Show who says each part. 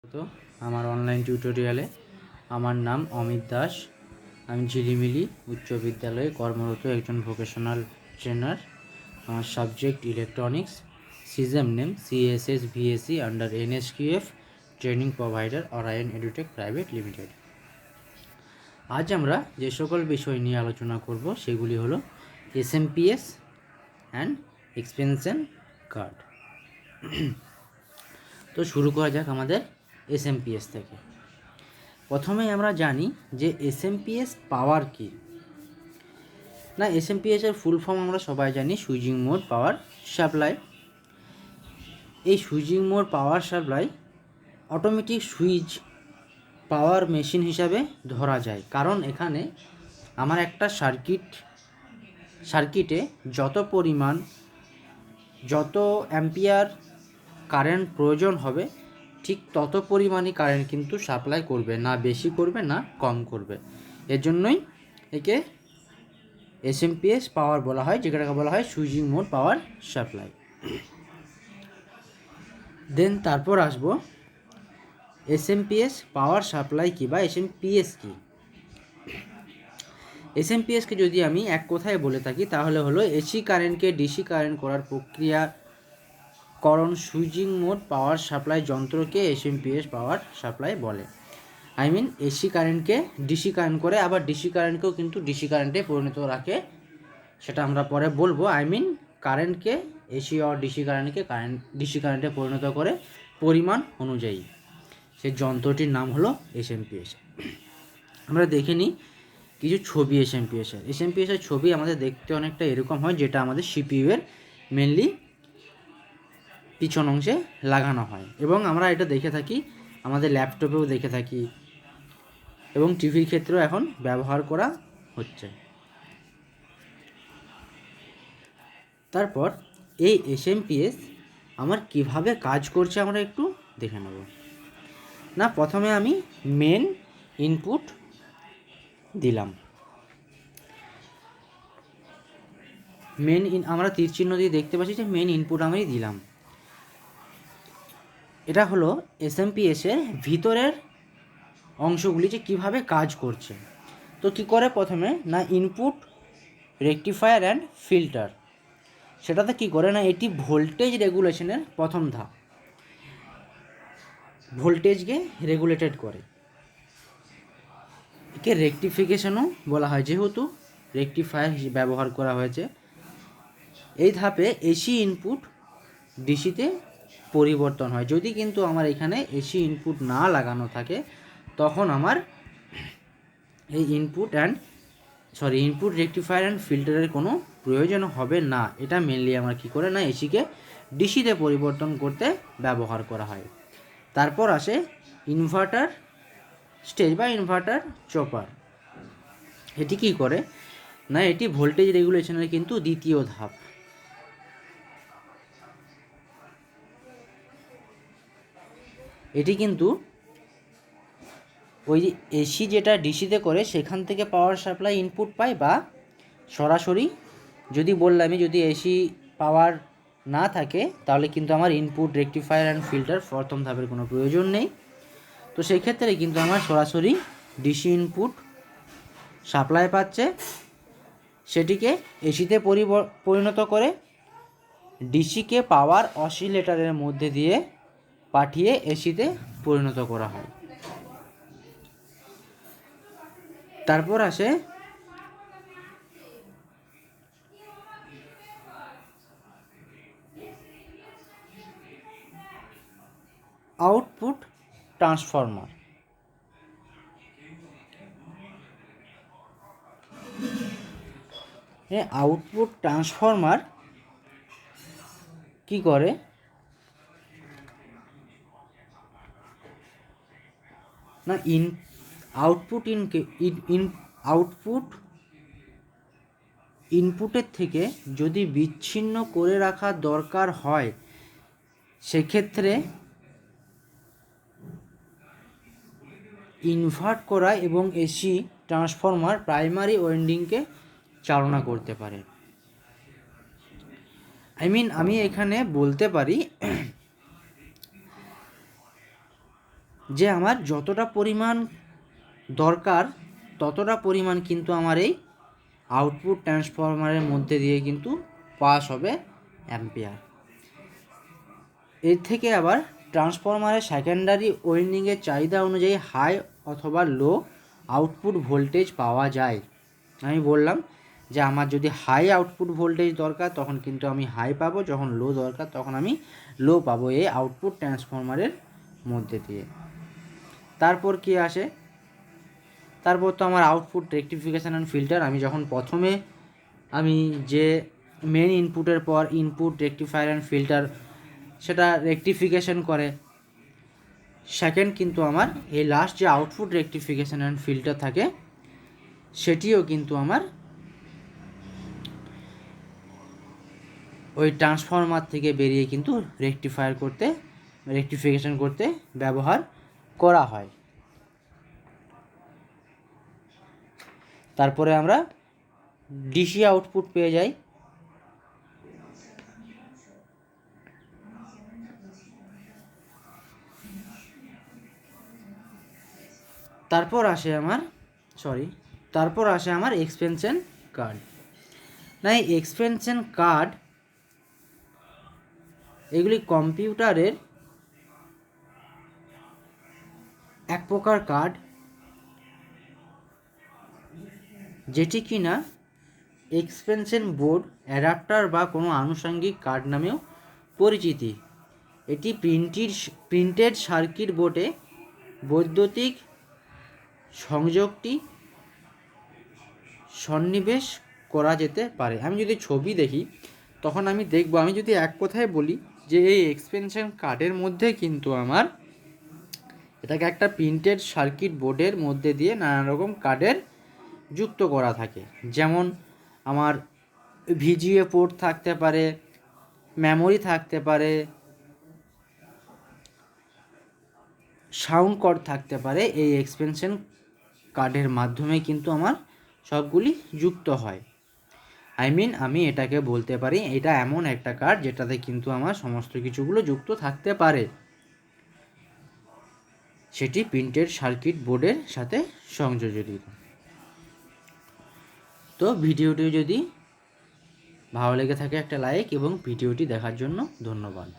Speaker 1: তো আমার অনলাইন টিউটোরিয়ালে আমার নাম অমিত দাস। আমি ঝিলিমিলি উচ্চ বিদ্যালয়ে কর্মরত একজন ভোকেশনাল ট্রেনার। আমার subject electronics, scheme name CSS VSE under NSQF training provider Orion Edutech private limited. আজ আমরা যে সকল বিষয় নিয়ে আলোচনা করব সেগুলি হলো SMPS অ্যান্ড এক্সপেনশন কার্ড। তো শুরু করা যাক আমাদের SMPS থেকে। প্রথমে আমরা জানি যে SMPS পাওয়ার কি না। SMPS এর ফুল ফর্ম আমরা সবাই জানি, সুইচিং মোড পাওয়ার সাপ্লাই। এই switching mode power supply automatic switch পাওয়ার মেশিন হিসাবে ধরা যায়, কারণ এখানে আমার একটা সার্কিটে যত অ্যাম্পিয়ার কারেন্ট প্রয়োজন হবে ঠিক তত পরিমাণই কারেন্ট কিন্তু সাপ্লাই করবে, না বেশি করবে না কম করবে। এর জন্যই একে SMPS পাওয়ার বলা হয়, যেটাকে বলা হয় সুইচিং মোড পাওয়ার সাপ্লাই। দেন তারপর আসবো SMPS পাওয়ার সাপ্লাই কি বা SMPS কি। SMPSকে যদি আমি এক কথায় বলে থাকি তাহলে হলো AC কারেন্টকে DC কারেন্ট করার প্রক্রিয়াকরণ সুইচিং মোড পাওয়ার সাপ্লাই যন্ত্রকে SMPS পাওয়ার সাপ্লাই বলে। AC কারেন্টকে DC কারেন্ট করে, আবার DC কারেন্টকেও কিন্তু DC কারেন্টে পরিণত রাখে, সেটা আমরা পরে বলবো। কারেন্টকে AC আর DC কারেন্টে পরিণত করে পরিমাণ অনুযায়ী। সেই যন্ত্রটির নাম হলো SMPS। আমরা দেখে নিই কিছু ছবি SMPS এর ছবি আমাদের দেখতে অনেকটা এরকম হয়, যেটা আমাদের CPU এর মেনলি পিছন অংশে লাগানো হয়, এবং আমরা এটা দেখে থাকি আমাদের ল্যাপটপেও দেখে থাকি, এবং টিভির ক্ষেত্রেও এখন ব্যবহার করা হচ্ছে। তারপর এই SMPS আমার কিভাবে কাজ করছে আমরা একটু দেখে নেব না। প্রথমে আমি মেন ইনপুট দিলাম, আমরা তীর চিহ্ন দিয়ে দেখতে পাচ্ছি যে মেন ইনপুট আমি দিলাম। এটা হলো SMPS এর ভিতরের অংশগুলি যে কিভাবে কাজ করছে। তো কি করে প্রথমে না, ইনপুট রেকটিফায়ার অ্যান্ড ফিল্টার, সেটাতে কি করে না, এটি ভোল্টেজ রেগুলেশনের প্রথম ধাপ, ভোল্টেজকে রেগুলেটেড করে। একে রেকটিফিকেশনও বলা হয়, যেহেতু রেকটিফায়ার ব্যবহার করা হয়েছে। এই ধাপে AC ইনপুট ডিসিতে পরিবর্তন হয়। যদি কিন্তু আমার এখানে AC ইনপুট না লাগানো থাকে তখন আমার এই ইনপুট রেকটিফায়ার অ্যান্ড ফিল্টারের কোনো প্রয়োজন হবে না। এটা মেনলি আমার কী করে না, এসিকে ডিসিতে পরিবর্তন করতে ব্যবহার করা হয়। তারপর আসে ইনভার্টার স্টেজ বা ইনভার্টার চপার। এটি কী করে না, এটি ভোল্টেজ রেগুলেশনের কিন্তু দ্বিতীয় ধাপ। এটি কিন্তু ওই এসি যেটা ডিসিতে করে সেখান থেকে পাওয়ার সাপ্লাই ইনপুট পায়, বা সরাসরি যদি এসি পাওয়ার না থাকে তাহলে কিন্তু আমার ইনপুট রেকটিফায়ার অ্যান্ড ফিল্টার প্রথম ধাপের কোনো প্রয়োজন নেই। তো সেই ক্ষেত্রে কিন্তু আমার সরাসরি ডিসি ইনপুট সাপ্লাই পাচ্ছে, সেটিকে এসিতে পরিণত করে ডিসিকে পাওয়ার অসিলেটরের মধ্যে দিয়ে পাঠিয়ে এসিতে পরিণত করা হয়। তারপর আসে আউটপুট ট্রান্সফর্মার। আউটপুট ট্রান্সফর্মার কি করে না, ইনপুটের থেকে যদি বিচ্ছিন্ন করে রাখার দরকার হয় সেক্ষেত্রে ইনভার্ট করা এবং এসি ট্রান্সফর্মার প্রাইমারি ওয়াইন্ডিংকে চালনা করতে পারে। আমি এখানে বলতে পারি যে আমার যতটা পরিমাণ দরকার ততটা পরিমাণ কিন্তু আমার এই আউটপুট ট্রান্সফরমারের মধ্যে দিয়ে কিন্তু পাস হবে অ্যাম্পিয়ার। এর থেকে আবার ট্রান্সফরমারের সেকেন্ডারি ওয়াইন্ডিংয়ের চাহিদা অনুযায়ী হাই অথবা লো আউটপুট ভোল্টেজ পাওয়া যায়। আমি বললাম যে আমার যদি হাই আউটপুট ভোল্টেজ দরকার তখন কিন্তু আমি হাই পাবো, যখন লো দরকার তখন আমি লো পাবো এই আউটপুট ট্রান্সফরমারের মধ্যে দিয়ে। তারপর কি আসে, তারপর তো আমার আউটপুট রেকটিফিকেশান অ্যান্ড ফিল্টার। আমি যখন প্রথমে আমি যে মেন ইনপুটের পর ইনপুট রেকটিফায়ার অ্যান্ড ফিল্টার সেটা রেকটিফিকেশন করে, সেকেন্ড কিন্তু আমার এই লাস্ট যে আউটপুট রেকটিফিকেশান অ্যান্ড ফিল্টার থাকে সেটিও কিন্তু আমার ওই ট্রান্সফরমার থেকে বেরিয়ে কিন্তু রেকটিফিকেশন করতে ব্যবহার করা হয়। তারপরে আমরা ডিসি আউটপুট পেয়ে যাই। তারপর আসে আমার এক্সপেনশন কার্ড। না, এই এক্সপেনশন কার্ড এগুলি কম্পিউটারের এক প্রকার কার্ড, যেটি কিনা এক্সপেনশন বোর্ড অ্যাডাপ্টার বা কোনো আনুষঙ্গিক কার্ড নামেও পরিচিতি। এটি প্রিন্টেড সার্কিট বোর্ডে বৈদ্যুতিক সংযোগটি সন্নিবেশ করা যেতে পারে। আমি যদি ছবি দেখি তখন আমি দেখব, আমি যদি এক কথায় বলি যে এই এক্সপেনশন কার্ডের মধ্যে কিন্তু আমার এটাকে একটা প্রিন্টেড সার্কিট বোর্ডের মধ্যে দিয়ে নানা রকম কার্ডের যুক্ত করা থাকে। যেমন আমার ভিজিএ পোর্ট থাকতে পারে, মেমোরি থাকতে পারে, সাউন্ড কার্ড থাকতে পারে। এই এক্সপেনশন কার্ডের মাধ্যমে কিন্তু আমার সবগুলি যুক্ত হয়। আমি এটাকে বলতে পারি এটা এমন একটা কার্ড যেটাতে কিন্তু আমার সমস্ত কিছুগুলো যুক্ত থাকতে পারে, সেটি প্রিন্টেড সার্কিট বোর্ডের সাথে সংযোজিত। তো ভিডিওটি যদি ভালো লেগে থাকে একটা লাইক এবং ভিডিওটি দেখার জন্য ধন্যবাদ।